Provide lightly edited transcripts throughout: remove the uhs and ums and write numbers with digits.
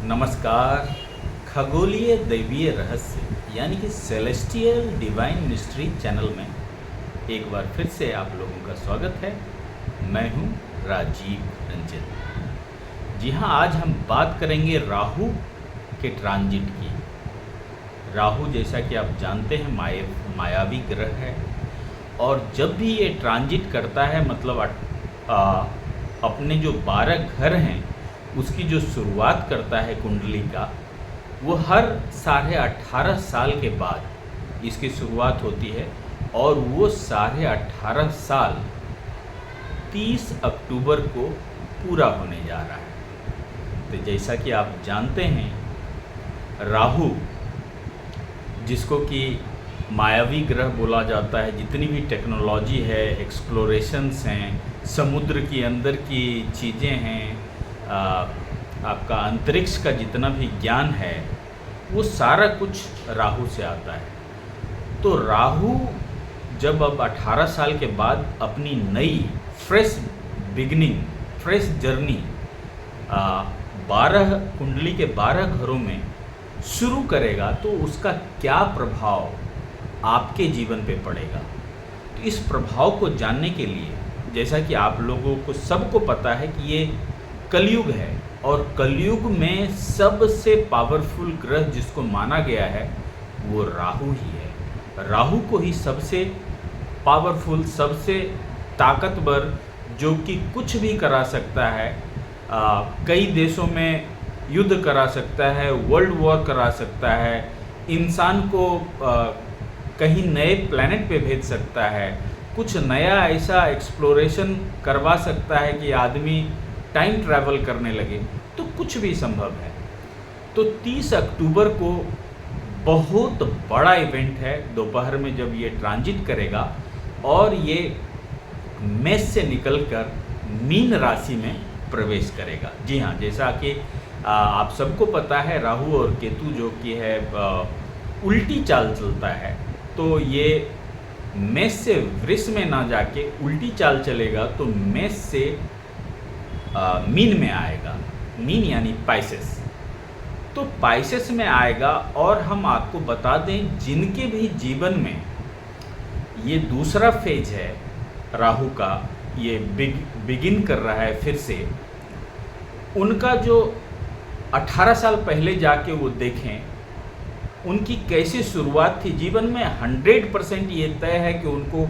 नमस्कार। खगोलीय दैवीय रहस्य यानी कि सेलेस्टियल डिवाइन मिस्ट्री चैनल में एक बार फिर से आप लोगों का स्वागत है। मैं हूं राजीव रंजन। जी हां, आज हम बात करेंगे राहु के ट्रांजिट की। राहु, जैसा कि आप जानते हैं, मायावी ग्रह है और जब भी ये ट्रांजिट करता है मतलब अपने जो 12 घर हैं उसकी जो शुरुआत करता है कुंडली का, वो हर 18.5 साल के बाद इसकी शुरुआत होती है और वो 18.5 साल 30 अक्टूबर को पूरा होने जा रहा है। तो जैसा कि आप जानते हैं, राहु जिसको कि मायावी ग्रह बोला जाता है, जितनी भी टेक्नोलॉजी है, एक्सप्लोरेशंस हैं, समुद्र के अंदर की चीज़ें हैं, आपका अंतरिक्ष का जितना भी ज्ञान है, वो सारा कुछ राहु से आता है। तो राहु जब अब 18 साल के बाद अपनी नई फ्रेश बिगनिंग, फ्रेश जर्नी 12 कुंडली के 12 घरों में शुरू करेगा, तो उसका क्या प्रभाव आपके जीवन पे पड़ेगा। तो इस प्रभाव को जानने के लिए, जैसा कि आप लोगों को सबको पता है कि ये कलयुग है और कलयुग में सबसे पावरफुल ग्रह जिसको माना गया है वो राहु ही है। राहु को ही सबसे पावरफुल, सबसे ताकतवर, जो कि कुछ भी करा सकता है, कई देशों में युद्ध करा सकता है, वर्ल्ड वॉर करा सकता है, इंसान को कहीं नए प्लैनेट पे भेज सकता है, कुछ नया ऐसा एक्सप्लोरेशन करवा सकता है कि आदमी टाइम ट्रैवल करने लगे, तो कुछ भी संभव है। तो 30 अक्टूबर को बहुत बड़ा इवेंट है, दोपहर में जब ये ट्रांजिट करेगा और ये मेष से निकलकर मीन राशि में प्रवेश करेगा। जी हाँ, जैसा कि आप सबको पता है, राहु और केतु जो कि है उल्टी चाल चलता है, तो ये मेष से वृष में ना जाके उल्टी चाल चलेगा तो मेष से मीन में आएगा। मीन यानी पाइसेस, तो पाइसेस में आएगा। और हम आपको बता दें, जिनके भी जीवन में ये दूसरा फेज है राहु का, ये बिगिन कर रहा है फिर से, उनका जो 18 साल पहले जाके वो देखें उनकी कैसी शुरुआत थी जीवन में, 100% ये तय है कि उनको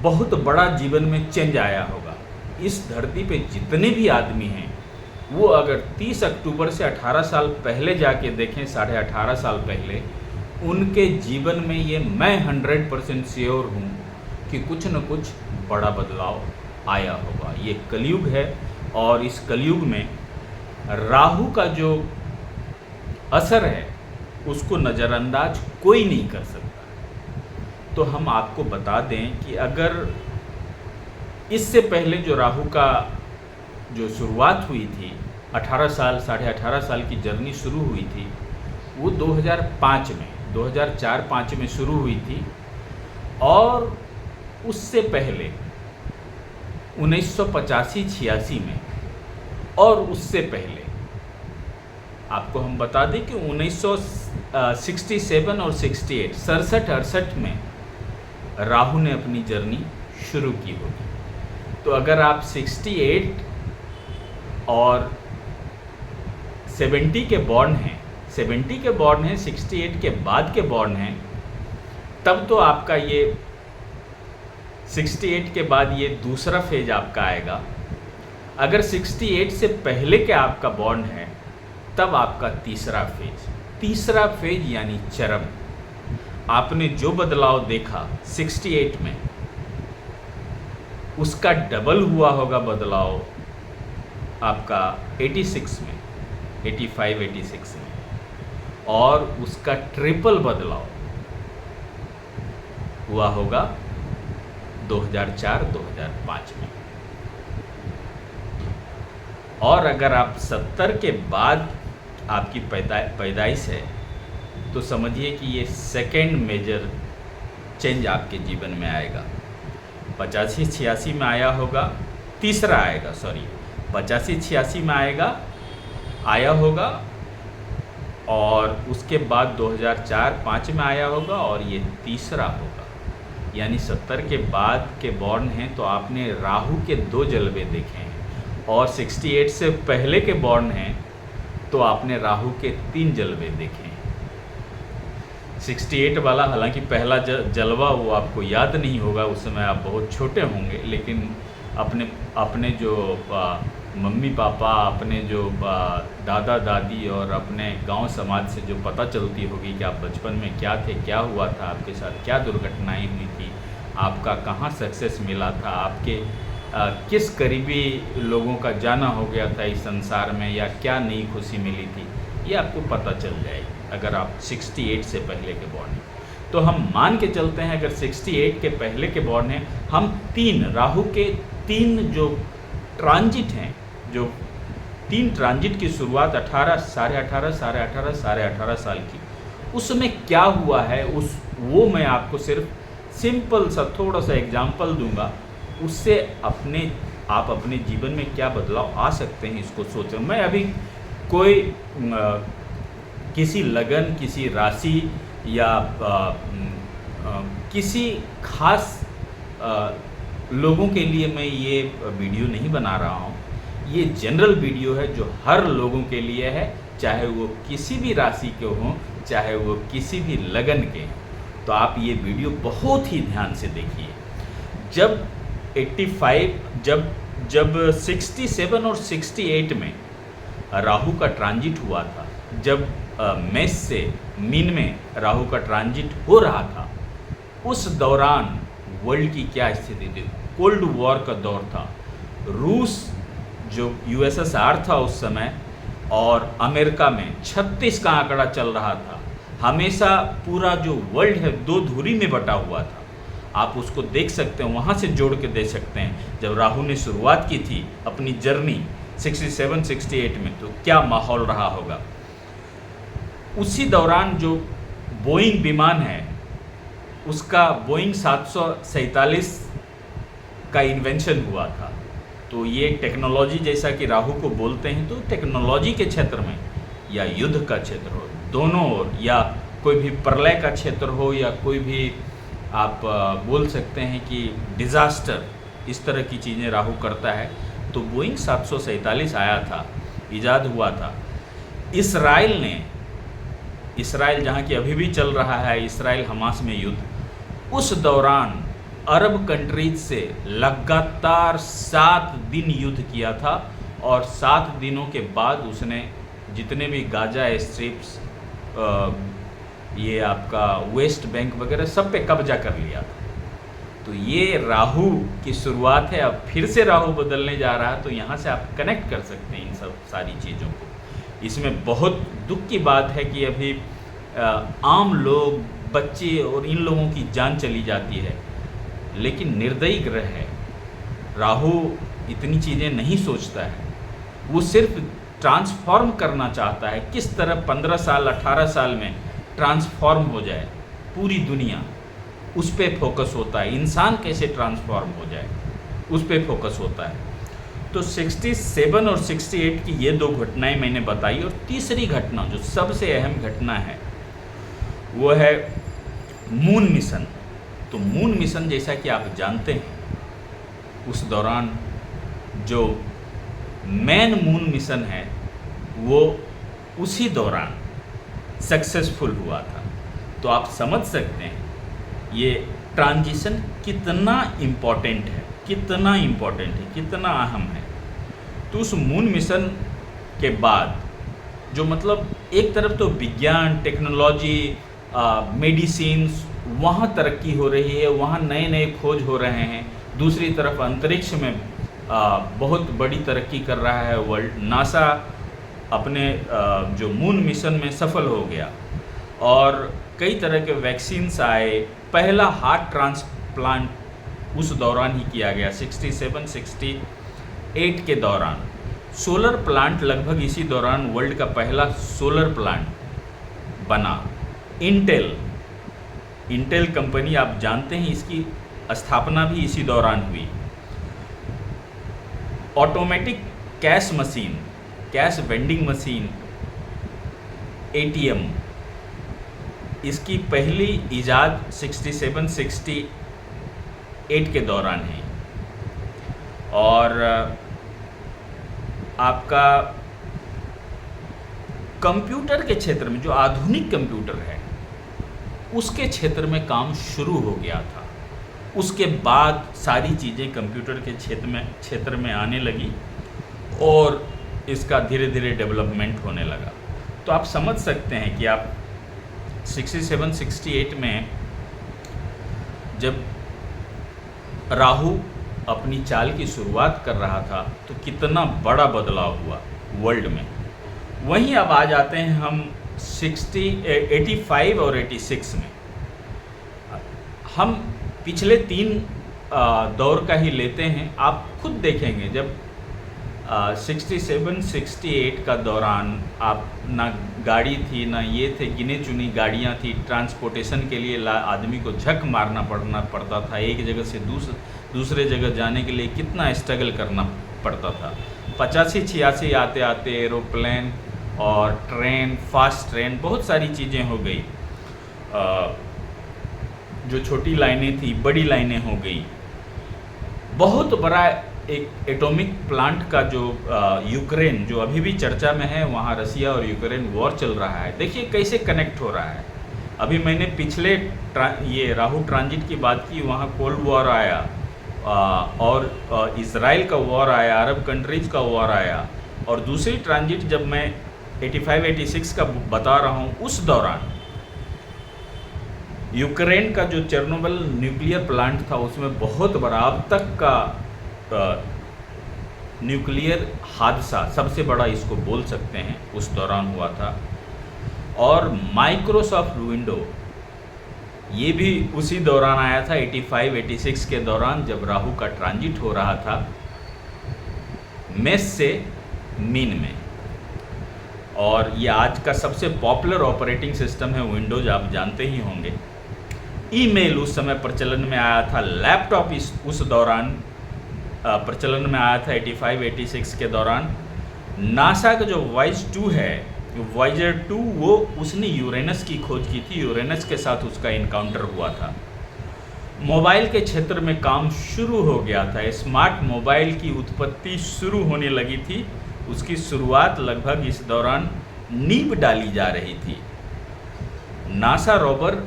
बहुत बड़ा जीवन में चेंज आया होगा। इस धरती पे जितने भी आदमी हैं, वो अगर 30 अक्टूबर से 18 साल पहले जाके देखें, 18.5 साल पहले, उनके जीवन में ये मैं 100% श्योर हूँ कि कुछ न कुछ बड़ा बदलाव आया होगा। ये कलयुग है और इस कलयुग में राहु का जो असर है उसको नज़रअंदाज कोई नहीं कर सकता। तो हम आपको बता दें कि अगर इससे पहले जो राहु का जो शुरुआत हुई थी, 18 साल, 18.5 साल की जर्नी शुरू हुई थी, वो 2005 में, 2004-5 में शुरू हुई थी। और उससे पहले 1985-86 में, और उससे पहले आपको हम बता दें कि 1967 और 67 में राहु ने अपनी जर्नी शुरू की होगी। तो अगर आप 68 और 70 के बॉर्न हैं, 70 के बॉर्न हैं, 68 के बाद के बॉर्न हैं, तब तो आपका ये 68 के बाद ये दूसरा फेज आपका आएगा। अगर 68 से पहले के आपका बॉर्न है, तब आपका तीसरा फेज यानी चरम। आपने जो बदलाव देखा 68 में, उसका डबल हुआ होगा बदलाव आपका 86 में, 85-86 में, और उसका ट्रिपल बदलाव हुआ होगा 2004-2005 में। और अगर आप 70 के बाद आपकी पैदाइश है, तो समझिए कि ये सेकेंड मेजर चेंज आपके जीवन में आएगा। 85-86 में आया होगा, तीसरा आएगा, 85-86 में आएगा आया होगा, और उसके बाद 2004-5 में आया होगा, और ये तीसरा होगा। यानी 70 के बाद के बॉर्न हैं तो आपने राहु के 2 जलवे देखे हैं, और 68 से पहले के बॉर्न हैं तो आपने राहु के 3 जलवे देखे हैं। 68 वाला हालांकि पहला जलवा वो आपको याद नहीं होगा, उस समय आप बहुत छोटे होंगे, लेकिन अपने जो मम्मी पापा, अपने जो दादा दादी और अपने गांव समाज से जो पता चलती होगी कि आप बचपन में क्या थे, क्या हुआ था, आपके साथ क्या दुर्घटनाएं हुई थी, आपका कहाँ सक्सेस मिला था, आपके किस करीबी लोगों का जाना हो गया था इस संसार में, या क्या नई खुशी मिली थी, ये आपको पता चल जाएगी अगर आप 68 से पहले के बॉर्न हैं। तो हम मान के चलते हैं अगर 68 के पहले के बॉर्न हैं, हम 3 राहु के 3 जो ट्रांजिट हैं, जो 3 ट्रांजिट की शुरुआत 18, 18.5, 18.5, 18.5 साल की, उसमें क्या हुआ है वो मैं आपको सिर्फ सिंपल सा थोड़ा सा एग्जाम्पल दूंगा, उससे आप अपने जीवन में क्या बदलाव आ सकते हैं इसको सोचें। मैं अभी कोई किसी लगन, किसी राशि या किसी खास लोगों के लिए मैं ये वीडियो नहीं बना रहा हूँ। ये जनरल वीडियो है जो हर लोगों के लिए है, चाहे वो किसी भी राशि के हों, चाहे वो किसी भी लगन के। तो आप ये वीडियो बहुत ही ध्यान से देखिए। जब 67 और 68 में राहु का ट्रांजिट हुआ था, जब मेष से मीन में राहु का ट्रांजिट हो रहा था, उस दौरान वर्ल्ड की क्या स्थिति थी? कोल्ड वॉर का दौर था। रूस जो यूएसएसआर था उस समय, और अमेरिका में 36 का आंकड़ा चल रहा था। हमेशा पूरा जो वर्ल्ड है 2 धुरी में बटा हुआ था। आप उसको देख सकते हैं, वहाँ से जोड़ के देख सकते हैं। जब राहु ने शुरुआत की थी अपनी जर्नी 67-68 में, तो क्या माहौल रहा होगा। उसी दौरान जो बोइंग विमान है, उसका बोइंग 747 का इन्वेंशन हुआ था। तो ये टेक्नोलॉजी, जैसा कि राहु को बोलते हैं, तो टेक्नोलॉजी के क्षेत्र में या युद्ध का क्षेत्र हो, दोनों ओर, या कोई भी प्रलय का क्षेत्र हो, या कोई भी आप बोल सकते हैं कि डिज़ास्टर, इस तरह की चीज़ें राहु करता है। तो बोइंग 747 आया था, ईजाद हुआ था। इसराइल जहाँ की अभी भी चल रहा है, इसराइल हमास में युद्ध, उस दौरान अरब कंट्रीज से लगातार 7 दिन युद्ध किया था, और 7 दिनों के बाद उसने जितने भी गाजा स्ट्रिप्स, ये आपका वेस्ट बैंक वगैरह सब पे कब्जा कर लिया था। तो ये राहु की शुरुआत है। अब फिर से राहु बदलने जा रहा है, तो यहाँ से आप कनेक्ट कर सकते हैं इन सब सारी चीज़ों को। इसमें बहुत दुख की बात है कि अभी आम लोग, बच्चे और इन लोगों की जान चली जाती है, लेकिन निर्दयी ग्रह है। राहु इतनी चीज़ें नहीं सोचता है, वो सिर्फ ट्रांसफॉर्म करना चाहता है। किस तरह 15 साल 18 साल में ट्रांसफॉर्म हो जाए पूरी दुनिया, उस पर फोकस होता है। इंसान कैसे ट्रांसफॉर्म हो जाए, उस पर फोकस होता है। तो 67 और 68 की ये 2 घटनाएं मैंने बताई, और तीसरी घटना जो सबसे अहम घटना है वो है मून मिशन। तो मून मिशन, जैसा कि आप जानते हैं, उस दौरान जो मैन मून मिशन है वो उसी दौरान सक्सेसफुल हुआ था। तो आप समझ सकते हैं ये ट्रांजिशन कितना इम्पोर्टेंट है, कितना अहम है। तो उस मून मिशन के बाद जो, मतलब एक तरफ तो विज्ञान, टेक्नोलॉजी, मेडिसिन्स, वहाँ तरक्की हो रही है, वहाँ नए नए खोज हो रहे हैं। दूसरी तरफ अंतरिक्ष में बहुत बड़ी तरक्की कर रहा है वर्ल्ड। नासा अपने जो मून मिशन में सफल हो गया, और कई तरह के वैक्सीन्स आए। पहला हार्ट ट्रांसप्लांट उस दौरान ही किया गया, 67-68 के दौरान। सोलर प्लांट लगभग इसी दौरान वर्ल्ड का पहला सोलर प्लांट बना। इंटेल कंपनी, आप जानते हैं, इसकी स्थापना भी इसी दौरान हुई। Automatic cash machine cash vending machine, ATM, इसकी पहली इजाद 67-68 के दौरान है। और आपका कंप्यूटर के क्षेत्र में, जो आधुनिक कंप्यूटर है, उसके क्षेत्र में काम शुरू हो गया था। उसके बाद सारी चीज़ें कंप्यूटर के क्षेत्र में आने लगी और इसका धीरे धीरे डेवलपमेंट होने लगा। तो आप समझ सकते हैं कि आप 67-68 में जब राहु अपनी चाल की शुरुआत कर रहा था तो कितना बड़ा बदलाव हुआ वर्ल्ड में। वहीं अब आ जाते हैं हम 85 और 86 में। हम पिछले 3 दौर का ही लेते हैं। आप खुद देखेंगे जब 67-68 का दौरान आप ना गाड़ी थी, ना ये थे, गिने चुनी गाड़ियाँ थी। ट्रांसपोर्टेशन के लिए आदमी को झक मारना पड़ता था। एक जगह से दूसरे जगह जाने के लिए कितना स्ट्रगल करना पड़ता था। 85-86 आते आते एरोप्लेन और ट्रेन, फास्ट ट्रेन, बहुत सारी चीज़ें हो गई। जो छोटी लाइनें थी बड़ी लाइनें हो गई। बहुत बड़ा एक एटॉमिक प्लांट का जो यूक्रेन, जो अभी भी चर्चा में है, वहाँ रसिया और यूक्रेन वॉर चल रहा है। देखिए कैसे कनेक्ट हो रहा है। अभी मैंने पिछले ये राहु ट्रांजिट की बात की, वहाँ कोल्ड वॉर आया और इज़राइल का वॉर आया, अरब कंट्रीज़ का वॉर आया। और दूसरी ट्रांजिट जब मैं 85-86 का बता रहा हूँ, उस दौरान यूक्रेन का जो चेर्नोबिल न्यूक्लियर प्लांट था, उसमें बहुत बड़ा, अब तक का न्यूक्लियर हादसा सबसे बड़ा इसको बोल सकते हैं, उस दौरान हुआ था। और माइक्रोसॉफ्ट विंडो, ये भी उसी दौरान आया था, 85-86 के दौरान, जब राहु का ट्रांजिट हो रहा था मेष से मीन में। और ये आज का सबसे पॉपुलर ऑपरेटिंग सिस्टम है विंडोज, आप जानते ही होंगे। ईमेल उस समय प्रचलन में आया था। लैपटॉप उस दौरान प्रचलन में आया था 85-86 के दौरान। नासा का जो वॉयज 2 है, वॉयजर 2, वो उसने यूरेनस की खोज की थी। यूरेनस के साथ उसका इनकाउंटर हुआ था। मोबाइल के क्षेत्र में काम शुरू हो गया था। स्मार्ट मोबाइल की उत्पत्ति शुरू होने लगी थी। उसकी शुरुआत लगभग इस दौरान नींव डाली जा रही थी। नासा रोवर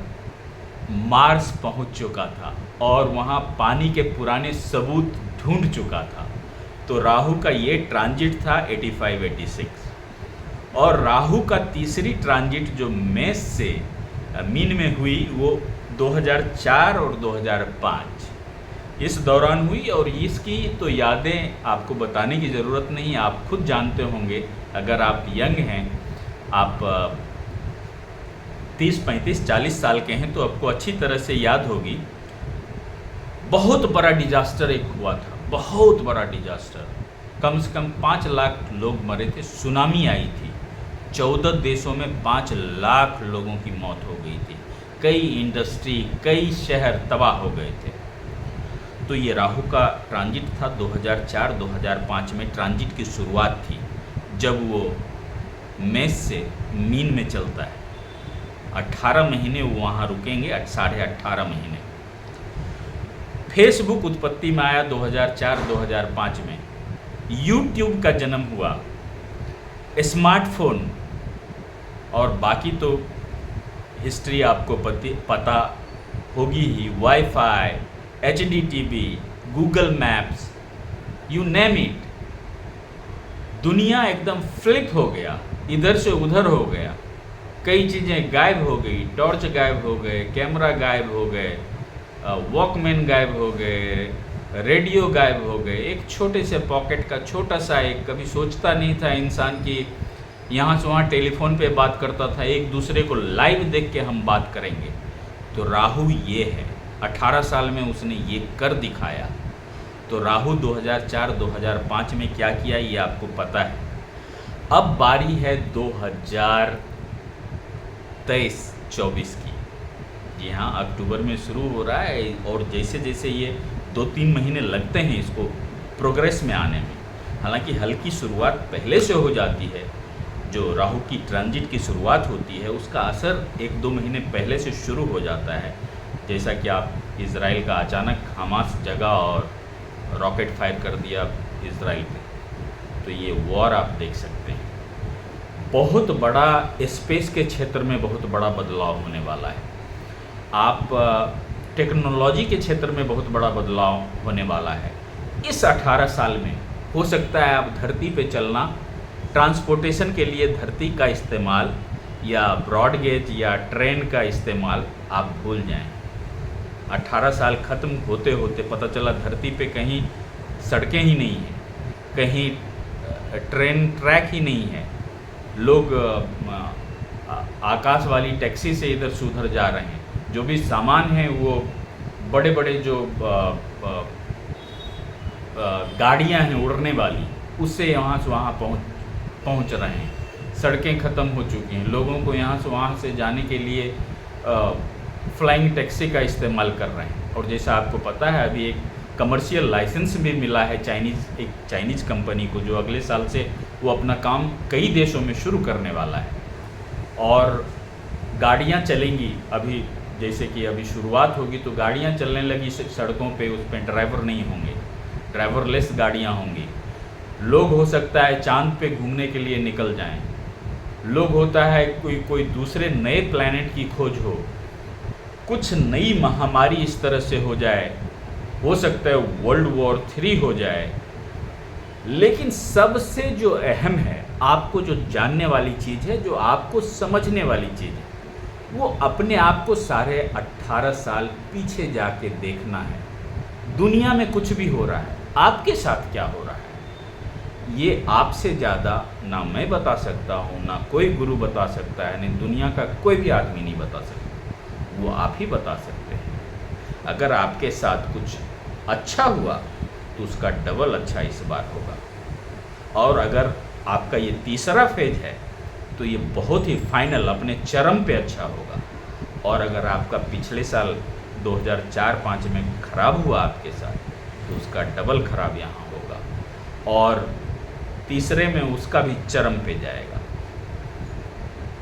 मार्स पहुंच चुका था और वहां पानी के पुराने सबूत ढूंढ चुका था। तो राहु का ये ट्रांजिट था 85-86। और राहु का तीसरी ट्रांजिट जो मेष से मीन में हुई, वो 2004 और 2005 इस दौरान हुई। और इसकी तो यादें आपको बताने की ज़रूरत नहीं, आप खुद जानते होंगे। अगर आप यंग हैं, आप 30-35-40 साल के हैं, तो आपको अच्छी तरह से याद होगी। बहुत बड़ा डिजास्टर एक हुआ था, बहुत बड़ा डिजास्टर। कम से कम 5 लाख लोग मरे थे। सुनामी आई थी, 14 देशों में 5 लाख लोगों की मौत हो गई थी। कई इंडस्ट्री, कई शहर तबाह हो गए थे। तो ये राहु का ट्रांजिट था। 2004-2005 में ट्रांजिट की शुरुआत थी, जब वो मेष से मीन में चलता है। 18 महीने वो वहाँ रुकेंगे, 18.5 महीने। फेसबुक उत्पत्ति में आया 2004-2005 में। यूट्यूब का जन्म हुआ, स्मार्टफोन, और बाकी तो हिस्ट्री आपको पता होगी ही। Wifi, HD TV, Google maps, you name it. दुनिया एकदम फ्लिप हो गया, इधर से उधर हो गया। कई चीज़ें गायब हो गई, टॉर्च गायब हो गए, कैमरा गायब हो गए, वॉकमैन गायब हो गए, रेडियो गायब हो गए। एक छोटे से पॉकेट का छोटा सा एक, कभी सोचता नहीं था इंसान कि यहाँ से वहाँ टेलीफोन पे बात करता था, एक दूसरे को लाइव देख के हम बात करेंगे। तो राहु ये है, 18 साल में उसने ये कर दिखाया। तो राहु 2004-2005 में क्या किया ये आपको पता है। अब बारी है 2023-24 की। जी हाँ, अक्टूबर में शुरू हो रहा है और जैसे जैसे ये 2-3 महीने लगते हैं इसको प्रोग्रेस में आने में। हालांकि हल्की शुरुआत पहले से हो जाती है। जो राहु की ट्रांजिट की शुरुआत होती है उसका असर 1-2 महीने पहले से शुरू हो जाता है। जैसा कि आप इज़राइल का अचानक हमास जगा और रॉकेट फायर कर दिया इज़राइल पे, तो ये वॉर आप देख सकते हैं। बहुत बड़ा स्पेस के क्षेत्र में बहुत बड़ा बदलाव होने वाला है। आप टेक्नोलॉजी के क्षेत्र में बहुत बड़ा बदलाव होने वाला है। इस 18 साल में हो सकता है आप धरती पे चलना, ट्रांसपोर्टेशन के लिए धरती का इस्तेमाल या ब्रॉड गेज या ट्रेन का इस्तेमाल आप भूल जाएं। 18 साल ख़त्म होते होते पता चला धरती पे कहीं सड़कें ही नहीं हैं, कहीं ट्रेन ट्रैक ही नहीं है। लोग आकाश वाली टैक्सी से इधर से उधर जा रहे हैं। जो भी सामान है वो बड़े बड़े जो गाड़ियां हैं उड़ने वाली, उससे यहाँ से वहाँ पहुँच रहे हैं। सड़कें ख़त्म हो चुकी हैं। लोगों को यहाँ से वहाँ से जाने के लिए फ्लाइंग टैक्सी का इस्तेमाल कर रहे हैं। और जैसा आपको पता है अभी एक कमर्शियल लाइसेंस भी मिला है एक चाइनीज़ कंपनी को, जो अगले साल से वो अपना काम कई देशों में शुरू करने वाला है। और गाड़ियाँ चलेंगी, अभी जैसे कि अभी शुरुआत होगी तो गाड़ियाँ चलने लगी सड़कों पे, उस पर ड्राइवर नहीं होंगे, ड्राइवरलेस गाड़ियाँ होंगी। लोग हो सकता है चांद पे घूमने के लिए निकल जाएं। लोग होता है कोई दूसरे नए प्लैनेट की खोज हो, कुछ नई महामारी इस तरह से हो जाए, हो सकता है वर्ल्ड वॉर 3 हो जाए। लेकिन सबसे जो अहम है, आपको जो जानने वाली चीज़ है, जो आपको समझने वाली चीज़ है, वो अपने आप को सारे 18 साल पीछे जाके देखना है। दुनिया में कुछ भी हो रहा है, आपके साथ क्या हो रहा है, ये आपसे ज़्यादा ना मैं बता सकता हूँ, ना कोई गुरु बता सकता है, नहीं दुनिया का कोई भी आदमी नहीं बता सकता। वो आप ही बता सकते हैं। अगर आपके साथ कुछ अच्छा हुआ तो उसका डबल अच्छा इस बार होगा। और अगर आपका ये तीसरा फेज है तो ये बहुत ही फाइनल अपने चरम पे अच्छा होगा। और अगर आपका पिछले साल 2004-5 में ख़राब हुआ आपके साथ, तो उसका डबल ख़राब यहाँ होगा। और तीसरे में उसका भी चरम पे जाएगा।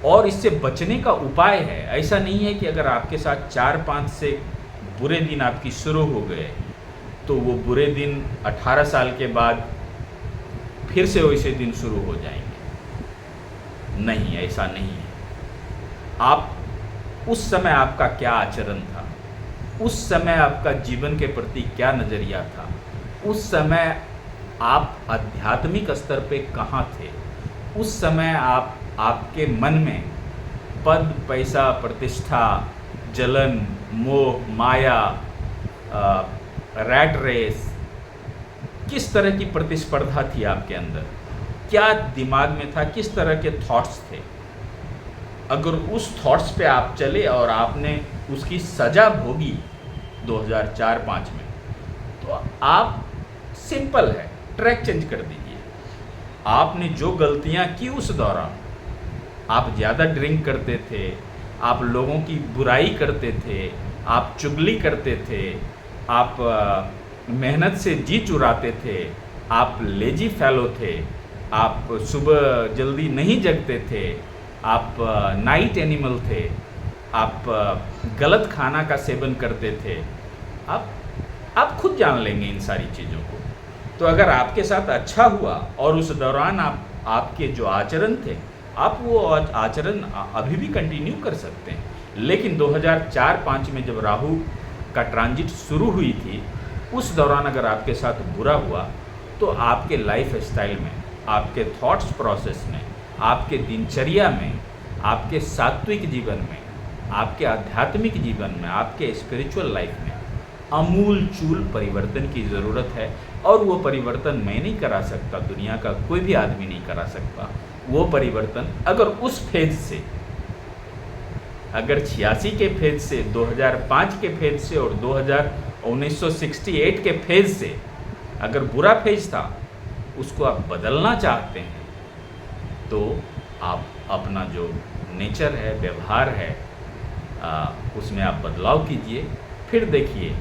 और इससे बचने का उपाय है, ऐसा नहीं है कि अगर आपके साथ 4-5 से बुरे दिन आपकी शुरू हो गए तो वो बुरे दिन 18 साल के बाद फिर से वैसे दिन शुरू हो जाएंगे। नहीं, ऐसा नहीं है। आप उस समय आपका क्या आचरण था, उस समय आपका जीवन के प्रति क्या नज़रिया था, उस समय आप आध्यात्मिक स्तर पे कहाँ थे, उस समय आपके मन में पद, पैसा, प्रतिष्ठा, जलन, मोह, माया, रैट रेस, किस तरह की प्रतिस्पर्धा थी आपके अंदर, क्या दिमाग में था, किस तरह के थॉट्स थे। अगर उस थॉट्स पे आप चले और आपने उसकी सज़ा भोगी 2004-5 में, तो आप सिंपल है, ट्रैक चेंज कर दीजिए। आपने जो गलतियां की उस दौरान, आप ज़्यादा ड्रिंक करते थे, आप लोगों की बुराई करते थे, आप चुगली करते थे, आप मेहनत से जी चुराते थे, आप लेजी फेलो थे, आप सुबह जल्दी नहीं जगते थे, आप नाइट एनिमल थे, आप गलत खाना का सेवन करते थे। आप खुद जान लेंगे इन सारी चीज़ों को। तो अगर आपके साथ अच्छा हुआ और उस दौरान आपके जो आचरण थे, आप वो आचरण अभी भी कंटिन्यू कर सकते हैं। लेकिन 2004-5 में जब राहु का ट्रांजिट शुरू हुई थी, उस दौरान अगर आपके साथ बुरा हुआ तो आपके लाइफ स्टाइल में, आपके थॉट्स प्रोसेस में, आपके दिनचर्या में, आपके सात्विक जीवन में, आपके आध्यात्मिक जीवन में, आपके स्पिरिचुअल लाइफ में अमूल चूल परिवर्तन की ज़रूरत है। और वो परिवर्तन मैं नहीं करा सकता, दुनिया का कोई भी आदमी नहीं करा सकता। वो परिवर्तन अगर उस फेज से, अगर 86 के फेज से, 2005 के फेज से और 1968 के फेज से अगर बुरा फेज था, उसको आप बदलना चाहते हैं, तो आप अपना जो नेचर है, व्यवहार है, उसमें आप बदलाव कीजिए। फिर देखिए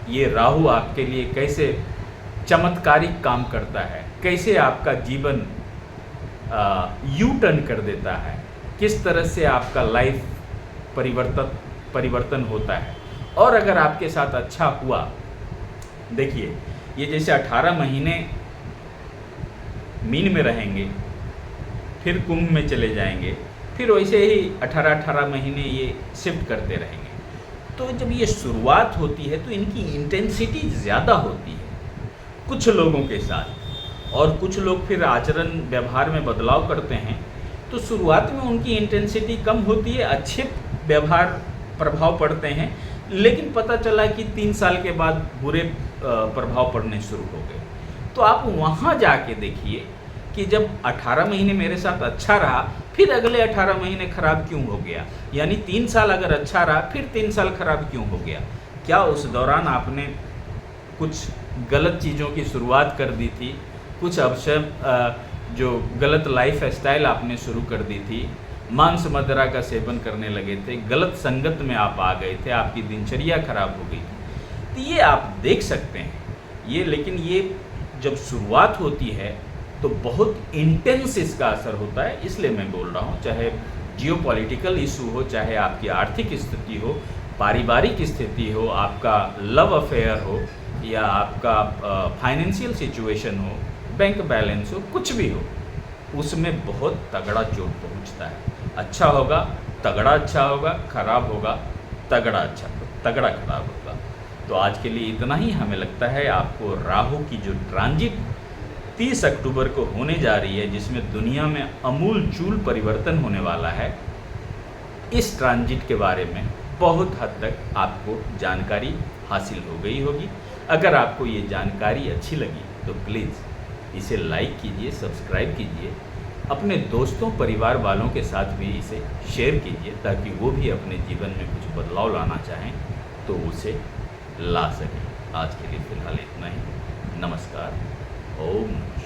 ये राहु आपके लिए कैसे चमत्कारिक काम करता है, कैसे आपका जीवन यू टर्न कर देता है, किस तरह से आपका लाइफ परिवर्तन होता है। और अगर आपके साथ अच्छा हुआ, देखिए ये जैसे 18 महीने मीन में रहेंगे, फिर कुंभ में चले जाएंगे, फिर वैसे ही 18-18 महीने ये शिफ्ट करते रहेंगे। तो जब ये शुरुआत होती है तो इनकी इंटेंसिटी ज़्यादा होती है कुछ लोगों के साथ, और कुछ लोग फिर आचरण व्यवहार में बदलाव करते हैं तो शुरुआत में उनकी इंटेंसिटी कम होती है, अच्छे व्यवहार प्रभाव पड़ते हैं, लेकिन पता चला कि 3 साल के बाद बुरे प्रभाव पड़ने शुरू हो गए। तो आप वहाँ जाके देखिए कि जब 18 महीने मेरे साथ अच्छा रहा, फिर अगले 18 महीने खराब क्यों हो गया, यानी 3 साल अगर अच्छा रहा फिर 3 साल खराब क्यों हो गया। क्या उस दौरान आपने कुछ गलत चीज़ों की शुरुआत कर दी थी, कुछ अवसर जो गलत लाइफ स्टाइल आपने शुरू कर दी थी, मांस मदिरा का सेवन करने लगे थे, गलत संगत में आप आ गए थे, आपकी दिनचर्या खराब हो गई थी, तो ये आप देख सकते हैं ये। लेकिन ये जब शुरुआत होती है तो बहुत इंटेंस इसका असर होता है। इसलिए मैं बोल रहा हूँ, चाहे जियोपॉलिटिकल इशू हो, चाहे आपकी आर्थिक स्थिति हो, पारिवारिक स्थिति हो, आपका लव अफेयर हो, या आपका फाइनेंशियल सिचुएशन हो, बैंक बैलेंस हो, कुछ भी हो, उसमें बहुत तगड़ा चोट पहुँचता है। अच्छा होगा तगड़ा अच्छा होगा, खराब होगा तगड़ा खराब होगा। तो आज के लिए इतना ही। हमें लगता है आपको राहु की जो ट्रांजिट 30 अक्टूबर को होने जा रही है, जिसमें दुनिया में अमूलचूल परिवर्तन होने वाला है, इस ट्रांजिट के बारे में बहुत हद तक आपको जानकारी हासिल हो गई होगी। अगर आपको ये जानकारी अच्छी लगी तो प्लीज़ इसे लाइक कीजिए, सब्सक्राइब कीजिए, अपने दोस्तों परिवार वालों के साथ भी इसे शेयर कीजिए, ताकि वो भी अपने जीवन में कुछ बदलाव लाना चाहें तो उसे ला सकें। आज के लिए फ़िलहाल इतना ही। नमस्कार। ओम नमः शिवाय।